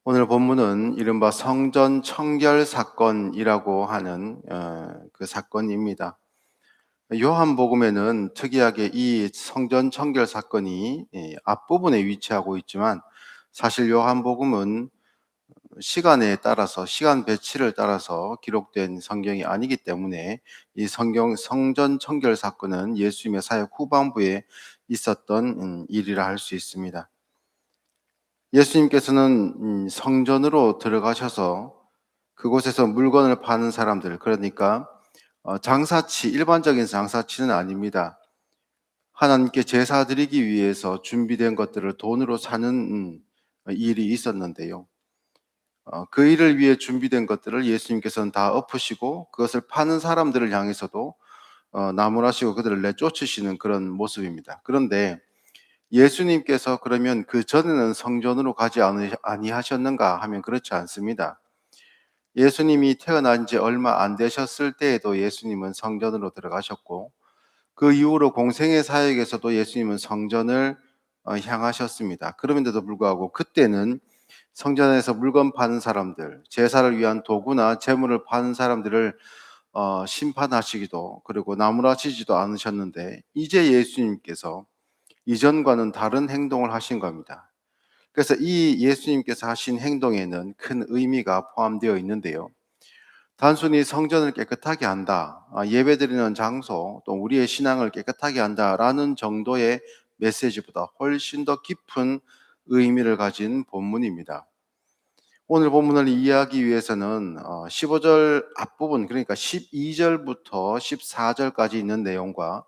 오늘 본문은 이른바 성전 청결 사건이라고 하는 그 사건입니다. 요한복음에는 특이하게 이 성전 청결 사건이 앞부분에 위치하고 있지만, 사실 요한복음은 시간에 따라서 시간 배치를 따라서 기록된 성경이 아니기 때문에 이 성전 청결 사건은 예수님의 사역 후반부에 있었던 일이라 할 수 있습니다. 예수님께서는 성전으로 들어가셔서 그곳에서 물건을 파는 사람들, 그러니까 장사치, 일반적인 장사치는 아닙니다. 하나님께 제사 드리기 위해서 준비된 것들을 돈으로 사는 일이 있었는데요. 그 일을 위해 준비된 것들을 예수님께서는 다 엎으시고, 그것을 파는 사람들을 향해서도 나무라시고 그들을 내쫓으시는 그런 모습입니다. 그런데 예수님께서 그러면 그 전에는 성전으로 가지 아니하셨는가 하면 그렇지 않습니다. 예수님이 태어난 지 얼마 안 되셨을 때에도 예수님은 성전으로 들어가셨고, 그 이후로 공생의 사역에서도 예수님은 성전을 향하셨습니다. 그럼에도 불구하고 그때는 성전에서 물건 파는 사람들, 제사를 위한 도구나 재물을 파는 사람들을 심판하시기도, 그리고 나무라시지도 않으셨는데, 이제 예수님께서 이전과는 다른 행동을 하신 겁니다. 그래서 이 예수님께서 하신 행동에는 큰 의미가 포함되어 있는데요. 단순히 성전을 깨끗하게 한다, 예배드리는 장소, 또 우리의 신앙을 깨끗하게 한다라는 정도의 메시지보다 훨씬 더 깊은 의미를 가진 본문입니다. 오늘 본문을 이해하기 위해서는 15절 앞부분, 그러니까 12절부터 14절까지 있는 내용과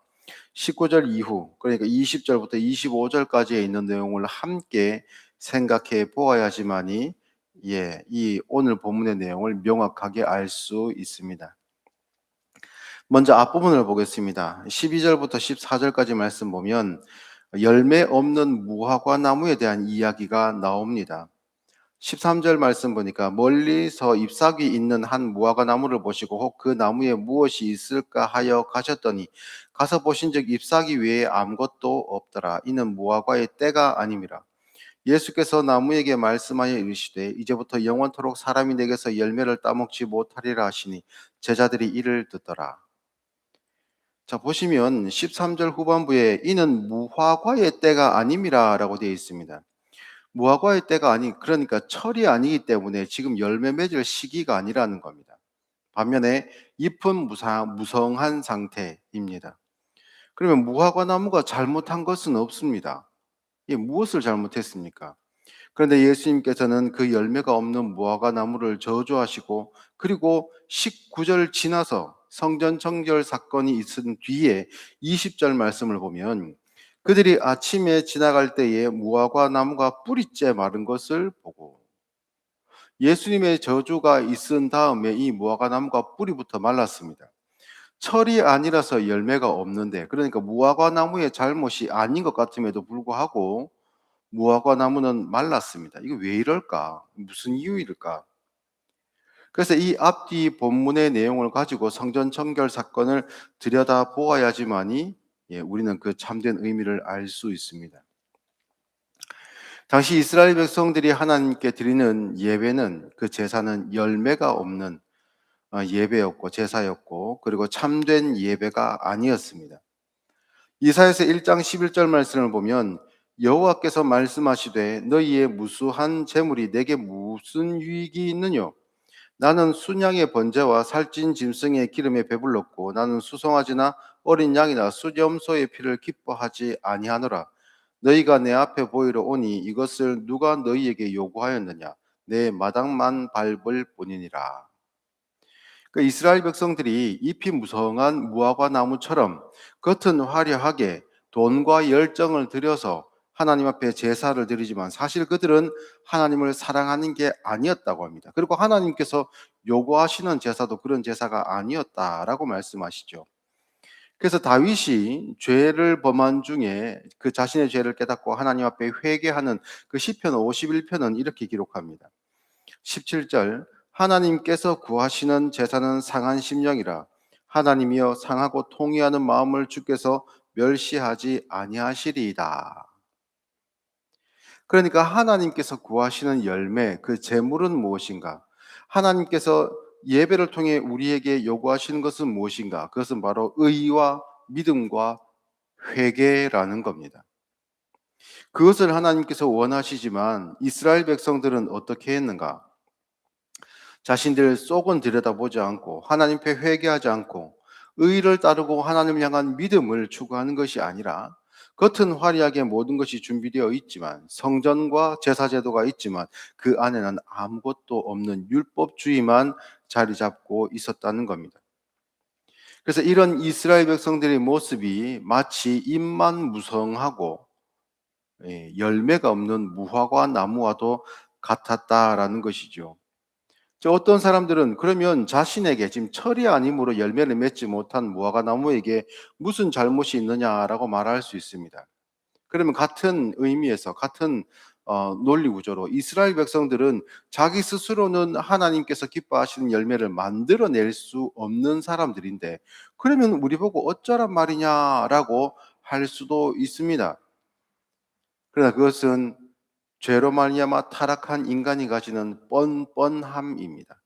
19절 이후, 그러니까 20절부터 25절까지에 있는 내용을 함께 생각해 보아야지만이 이 오늘 본문의 내용을 명확하게 알 수 있습니다. 먼저 앞부분을 보겠습니다. 12절부터 14절까지 말씀 보면 열매 없는 무화과 나무에 대한 이야기가 나옵니다. 13절 말씀 보니까 멀리서 잎사귀 있는 한 무화과 나무를 보시고 혹 그 나무에 무엇이 있을까 하여 가셨더니 가서 보신즉 잎사귀 외에 아무것도 없더라. 이는 무화과의 때가 아님이라. 예수께서 나무에게 말씀하여 이르시되 이제부터 영원토록 사람이 내게서 열매를 따먹지 못하리라 하시니 제자들이 이를 듣더라. 자, 보시면 13절 후반부에 이는 무화과의 때가 아님이라라고 되어 있습니다. 무화과의 때가 그러니까 철이 아니기 때문에 지금 열매 맺을 시기가 아니라는 겁니다. 반면에 잎은 무성한 상태입니다. 그러면 무화과 나무가 잘못한 것은 없습니다. 무엇을 잘못했습니까? 그런데 예수님께서는 그 열매가 없는 무화과 나무를 저주하시고, 그리고 19절 지나서 성전 청결 사건이 있은 뒤에 20절 말씀을 보면 그들이 아침에 지나갈 때에 무화과 나무가 뿌리째 마른 것을 보고, 예수님의 저주가 있은 다음에 이 무화과 나무가 뿌리부터 말랐습니다. 철이 아니라서 열매가 없는데, 그러니까 무화과 나무의 잘못이 아닌 것 같음에도 불구하고 무화과 나무는 말랐습니다. 이거 왜 이럴까? 무슨 이유일까? 그래서 이 앞뒤 본문의 내용을 가지고 성전 청결 사건을 들여다 보아야지만이 우리는 그 참된 의미를 알 수 있습니다. 당시 이스라엘 백성들이 하나님께 드리는 예배는, 그 제사는 열매가 없는 예배였고 제사였고, 그리고 참된 예배가 아니었습니다. 이사야서 1장 11절 말씀을 보면 여호와께서 말씀하시되 너희의 무수한 재물이 내게 무슨 유익이 있느뇨? 나는 순양의 번제와 살찐 짐승의 기름에 배불렀고 나는 수송아지나 어린 양이나 수염소의 피를 기뻐하지 아니하노라. 너희가 내 앞에 보이러 오니 이것을 누가 너희에게 요구하였느냐? 내 마당만 밟을 뿐이니라. 그 이스라엘 백성들이 잎이 무성한 무화과 나무처럼 겉은 화려하게 돈과 열정을 들여서 하나님 앞에 제사를 드리지만, 사실 그들은 하나님을 사랑하는 게 아니었다고 합니다. 그리고 하나님께서 요구하시는 제사도 그런 제사가 아니었다라고 말씀하시죠. 그래서 다윗이 죄를 범한 중에 그 자신의 죄를 깨닫고 하나님 앞에 회개하는 그 시편 51편은 이렇게 기록합니다. 17절 하나님께서 구하시는 제사는 상한 심령이라. 하나님이여 상하고 통회하는 마음을 주께서 멸시하지 아니하시리이다. 그러니까 하나님께서 구하시는 열매, 그 재물은 무엇인가? 하나님께서 예배를 통해 우리에게 요구하시는 것은 무엇인가? 그것은 바로 의와 믿음과 회개라는 겁니다. 그것을 하나님께서 원하시지만 이스라엘 백성들은 어떻게 했는가? 자신들 속은 들여다보지 않고 하나님 앞에 회개하지 않고 의를 따르고 하나님을 향한 믿음을 추구하는 것이 아니라, 겉은 화려하게 모든 것이 준비되어 있지만, 성전과 제사 제도가 있지만 그 안에는 아무것도 없는 율법주의만 자리 잡고 있었다는 겁니다. 그래서 이런 이스라엘 백성들의 모습이 마치 잎만 무성하고 열매가 없는 무화과 나무와도 같았다라는 것이죠. 어떤 사람들은 그러면 자신에게 지금 철이 아니므로 열매를 맺지 못한 무화과 나무에게 무슨 잘못이 있느냐라고 말할 수 있습니다. 그러면 같은 의미에서 같은 논리 구조로 이스라엘 백성들은 자기 스스로는 하나님께서 기뻐하시는 열매를 만들어낼 수 없는 사람들인데, 그러면 우리 보고 어쩌란 말이냐라고 할 수도 있습니다. 그러나 그것은 죄로 말미암아 타락한 인간이 가지는 뻔뻔함입니다.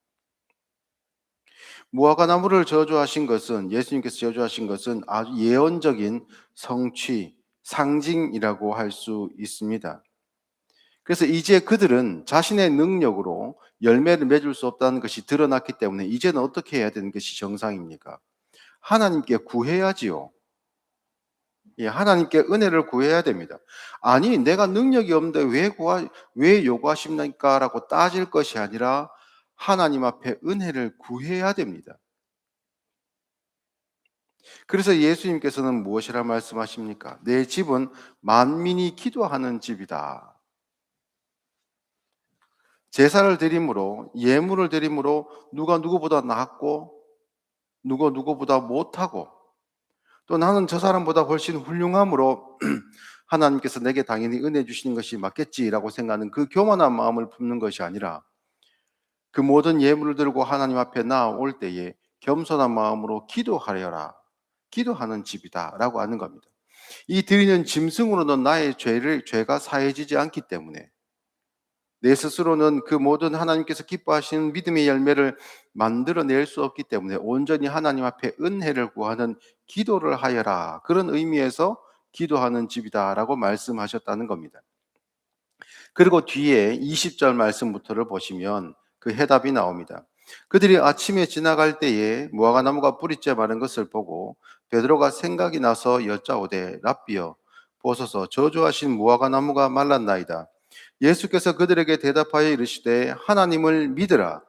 무화과 나무를 저주하신 것은, 예수님께서 저주하신 것은 아주 예언적인 성취, 상징이라고 할 수 있습니다. 그래서 이제 그들은 자신의 능력으로 열매를 맺을 수 없다는 것이 드러났기 때문에 이제는 어떻게 해야 되는 것이 정상입니까? 하나님께 구해야지요. 예, 하나님께 은혜를 구해야 됩니다. 아니, 내가 능력이 없는데 왜 요구하십니까? 라고 따질 것이 아니라 하나님 앞에 은혜를 구해야 됩니다. 그래서 예수님께서는 무엇이라 말씀하십니까? 내 집은 만민이 기도하는 집이다. 제사를 드림으로, 예물을 드림으로 누가 누구보다 낫고 누가 누구보다 못하고, 또 나는 저 사람보다 훨씬 훌륭함으로 하나님께서 내게 당연히 은혜 주시는 것이 맞겠지라고 생각하는 그 교만한 마음을 품는 것이 아니라, 그 모든 예물을 들고 하나님 앞에 나올 때에 겸손한 마음으로 기도하려라. 기도하는 집이다라고 하는 겁니다. 이 드리는 짐승으로는 나의 죄가 사해지지 않기 때문에, 내 스스로는 그 모든 하나님께서 기뻐하시는 믿음의 열매를 만들어낼 수 없기 때문에 온전히 하나님 앞에 은혜를 구하는 기도를 하여라. 그런 의미에서 기도하는 집이다라고 말씀하셨다는 겁니다. 그리고 뒤에 20절 말씀부터를 보시면 그 해답이 나옵니다. 그들이 아침에 지나갈 때에 무화과 나무가 뿌리째 마른 것을 보고 베드로가 생각이 나서 여짜오되, 랍비여, 보소서, 저주하신 무화과 나무가 말랐나이다. 예수께서 그들에게 대답하여 이르시되, 하나님을 믿으라.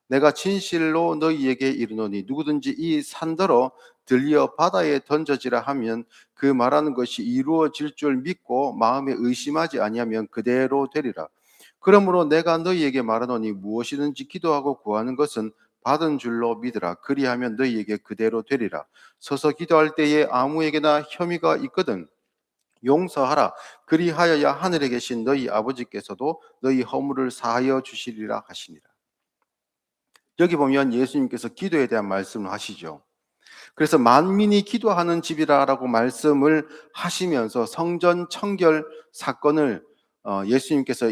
내가 진실로 너희에게 이르노니 누구든지 이 산더러 들려 바다에 던져지라 하면 그 말하는 것이 이루어질 줄 믿고 마음에 의심하지 아니하면 그대로 되리라. 그러므로 내가 너희에게 말하노니 무엇이든지 기도하고 구하는 것은 받은 줄로 믿으라. 그리하면 너희에게 그대로 되리라. 서서 기도할 때에 아무에게나 혐의가 있거든 용서하라. 그리하여야 하늘에 계신 너희 아버지께서도 너희 허물을 사하여 주시리라 하시니라. 여기 보면 예수님께서 기도에 대한 말씀을 하시죠. 그래서 만민이 기도하는 집이라라고 말씀을 하시면서 성전 청결 사건을 예수님께서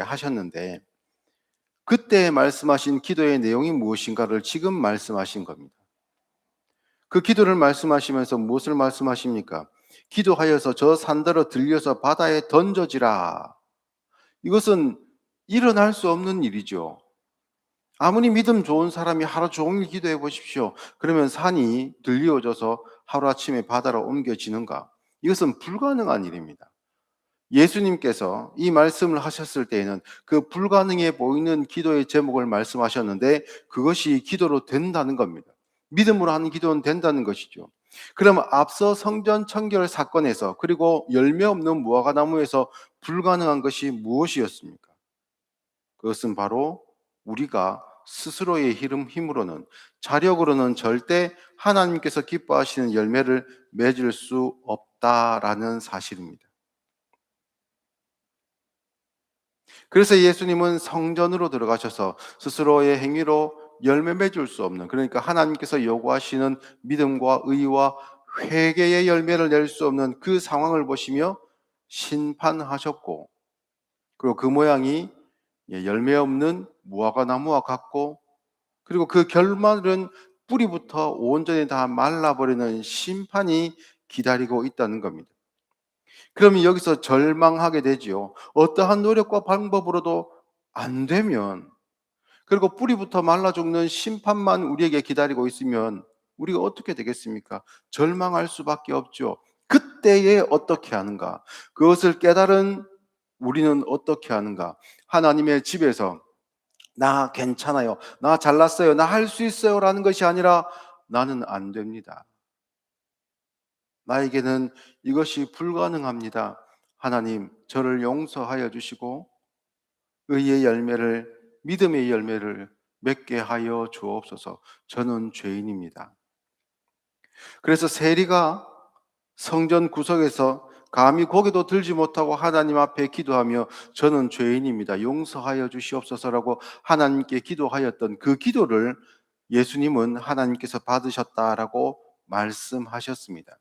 하셨는데, 그때 말씀하신 기도의 내용이 무엇인가를 지금 말씀하신 겁니다. 그 기도를 말씀하시면서 무엇을 말씀하십니까? 기도하여서 저 산더러 들려서 바다에 던져지라. 이것은 일어날 수 없는 일이죠. 아무리 믿음 좋은 사람이 하루 종일 기도해 보십시오. 그러면 산이 들리어져서 하루아침에 바다로 옮겨지는가? 이것은 불가능한 일입니다. 예수님께서 이 말씀을 하셨을 때에는 그 불가능해 보이는 기도의 제목을 말씀하셨는데, 그것이 기도로 된다는 겁니다. 믿음으로 하는 기도는 된다는 것이죠. 그럼 앞서 성전 청결 사건에서, 그리고 열매 없는 무화과 나무에서 불가능한 것이 무엇이었습니까? 그것은 바로 우리가 스스로의 힘으로는, 자력으로는 절대 하나님께서 기뻐하시는 열매를 맺을 수 없다라는 사실입니다. 그래서 예수님은 성전으로 들어가셔서 스스로의 행위로 열매 맺을 수 없는, 그러니까 하나님께서 요구하시는 믿음과 의와 회개의 열매를 낼 수 없는 그 상황을 보시며 심판하셨고, 그리고 그 모양이 열매 없는 무화과 나무와 같고, 그리고 그 결말은 뿌리부터 온전히 다 말라버리는 심판이 기다리고 있다는 겁니다. 그러면 여기서 절망하게 되지요. 어떠한 노력과 방법으로도 안 되면, 그리고 뿌리부터 말라 죽는 심판만 우리에게 기다리고 있으면 우리가 어떻게 되겠습니까? 절망할 수밖에 없죠. 그때에 어떻게 하는가? 그것을 깨달은 우리는 어떻게 하는가? 하나님의 집에서 나 괜찮아요, 나 잘났어요, 나 할 수 있어요 라는 것이 아니라 나는 안 됩니다, 나에게는 이것이 불가능합니다, 하나님 저를 용서하여 주시고 의의 열매를, 믿음의 열매를 맺게 하여 주옵소서. 저는 죄인입니다. 그래서 세리가 성전 구석에서 감히 고개도 들지 못하고 하나님 앞에 기도하며 저는 죄인입니다, 용서하여 주시옵소서라고 하나님께 기도하였던 그 기도를 예수님은 하나님께서 받으셨다라고 말씀하셨습니다.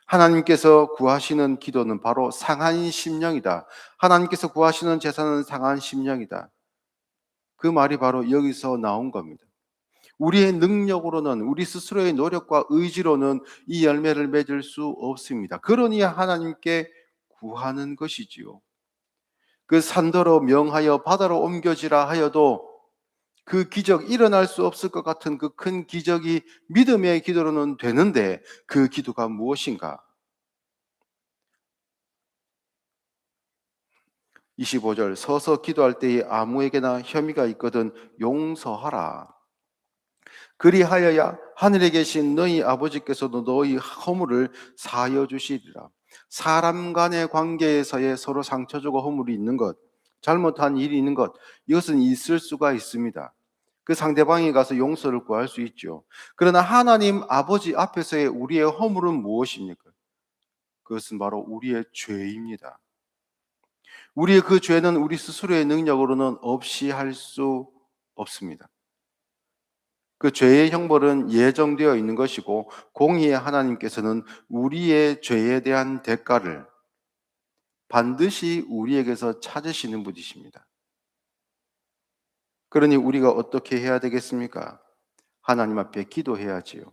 하나님께서 구하시는 기도는 바로 상한 심령이다. 하나님께서 구하시는 제사는 상한 심령이다. 그 말이 바로 여기서 나온 겁니다. 우리의 능력으로는, 우리 스스로의 노력과 의지로는 이 열매를 맺을 수 없습니다. 그러니 하나님께 구하는 것이지요. 그 산더러 명하여 바다로 옮겨지라 하여도 그 기적, 일어날 수 없을 것 같은 그 큰 기적이 믿음의 기도로는 되는데, 그 기도가 무엇인가? 25절, 서서 기도할 때에 아무에게나 혐의가 있거든 용서하라. 그리하여야 하늘에 계신 너희 아버지께서도 너희 허물을 사하여 주시리라. 사람 간의 관계에서의 서로 상처 주고 허물이 있는 것, 잘못한 일이 있는 것, 이것은 있을 수가 있습니다. 그 상대방이 가서 용서를 구할 수 있죠. 그러나 하나님 아버지 앞에서의 우리의 허물은 무엇입니까? 그것은 바로 우리의 죄입니다. 우리의 그 죄는 우리 스스로의 능력으로는 없이 할 수 없습니다. 그 죄의 형벌은 예정되어 있는 것이고, 공의의 하나님께서는 우리의 죄에 대한 대가를 반드시 우리에게서 찾으시는 분이십니다. 그러니 우리가 어떻게 해야 되겠습니까? 하나님 앞에 기도해야지요.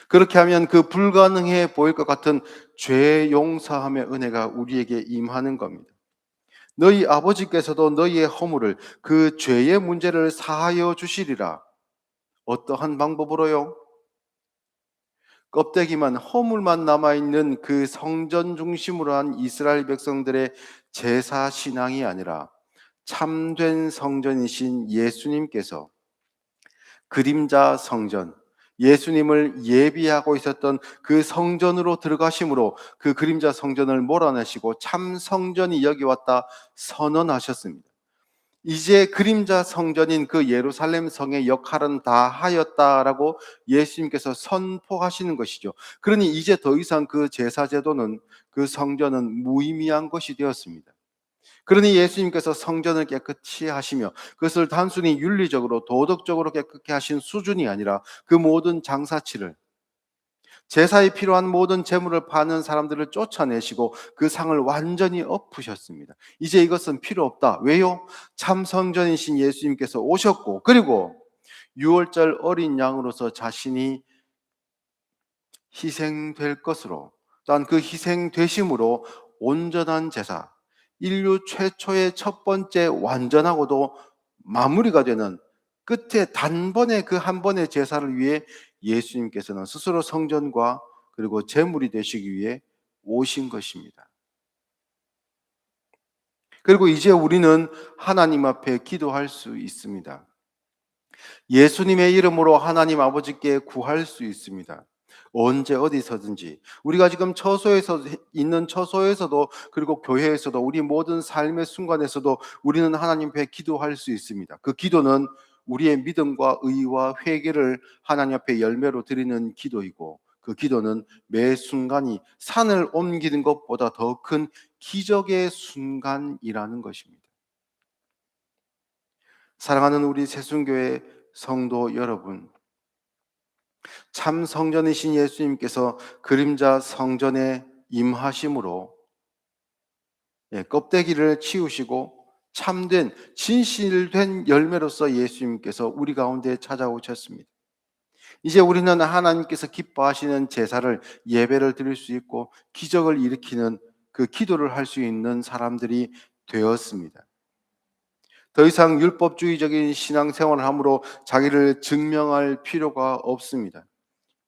그렇게 하면 그 불가능해 보일 것 같은 죄 용서함의 은혜가 우리에게 임하는 겁니다. 너희 아버지께서도 너희의 허물을, 그 죄의 문제를 사하여 주시리라. 어떠한 방법으로요? 껍데기만, 허물만 남아있는 그 성전 중심으로 한 이스라엘 백성들의 제사 신앙이 아니라 참된 성전이신 예수님께서 그림자 성전, 예수님을 예비하고 있었던 그 성전으로 들어가심으로 그 그림자 성전을 몰아내시고 참 성전이 여기 왔다 선언하셨습니다. 이제 그림자 성전인 그 예루살렘 성의 역할은 다 하였다라고 예수님께서 선포하시는 것이죠. 그러니 이제 더 이상 그 제사 제도는, 그 성전은 무의미한 것이 되었습니다. 그러니 예수님께서 성전을 깨끗이 하시며 그것을 단순히 윤리적으로 도덕적으로 깨끗게 하신 수준이 아니라 그 모든 장사치를, 제사에 필요한 모든 재물을 파는 사람들을 쫓아내시고 그 상을 완전히 엎으셨습니다. 이제 이것은 필요 없다. 왜요? 참 성전이신 예수님께서 오셨고, 그리고 유월절 어린 양으로서 자신이 희생될 것으로, 또한 그 희생되심으로 온전한 제사, 인류 최초의 첫 번째 완전하고도 마무리가 되는 끝에 단번에 그 한 번의 제사를 위해 예수님께서는 스스로 성전과 그리고 제물이 되시기 위해 오신 것입니다. 그리고 이제 우리는 하나님 앞에 기도할 수 있습니다. 예수님의 이름으로 하나님 아버지께 구할 수 있습니다. 언제 어디서든지, 우리가 지금 처소에서 있는 처소에서도, 그리고 교회에서도, 우리 모든 삶의 순간에서도 우리는 하나님 앞에 기도할 수 있습니다. 그 기도는 우리의 믿음과 의와 회개를 하나님 앞에 열매로 드리는 기도이고, 그 기도는 매 순간이 산을 옮기는 것보다 더 큰 기적의 순간이라는 것입니다. 사랑하는 우리 새순교회 성도 여러분, 참 성전이신 예수님께서 그림자 성전에 임하심으로 껍데기를 치우시고 참된 진실된 열매로서 예수님께서 우리 가운데 찾아오셨습니다. 이제 우리는 하나님께서 기뻐하시는 제사를 예배를 드릴 수 있고 기적을 일으키는 그 기도를 할 수 있는 사람들이 되었습니다. 더 이상 율법주의적인 신앙생활을 함으로 자기를 증명할 필요가 없습니다.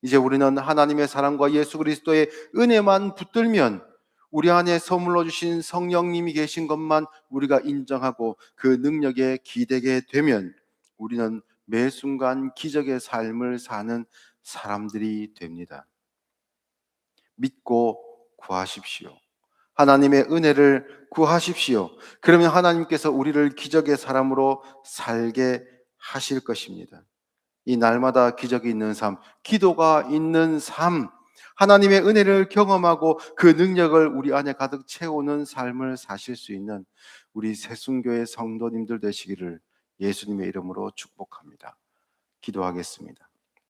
이제 우리는 하나님의 사랑과 예수 그리스도의 은혜만 붙들면 우리 안에 선물로 주신 성령님이 계신 것만 우리가 인정하고 그 능력에 기대게 되면 우리는 매 순간 기적의 삶을 사는 사람들이 됩니다. 믿고 구하십시오. 하나님의 은혜를 구하십시오. 그러면 하나님께서 우리를 기적의 사람으로 살게 하실 것입니다. 이 날마다 기적이 있는 삶, 기도가 있는 삶, 하나님의 은혜를 경험하고 그 능력을 우리 안에 가득 채우는 삶을 사실 수 있는 우리 새순교의 성도님들 되시기를 예수님의 이름으로 축복합니다. 기도하겠습니다.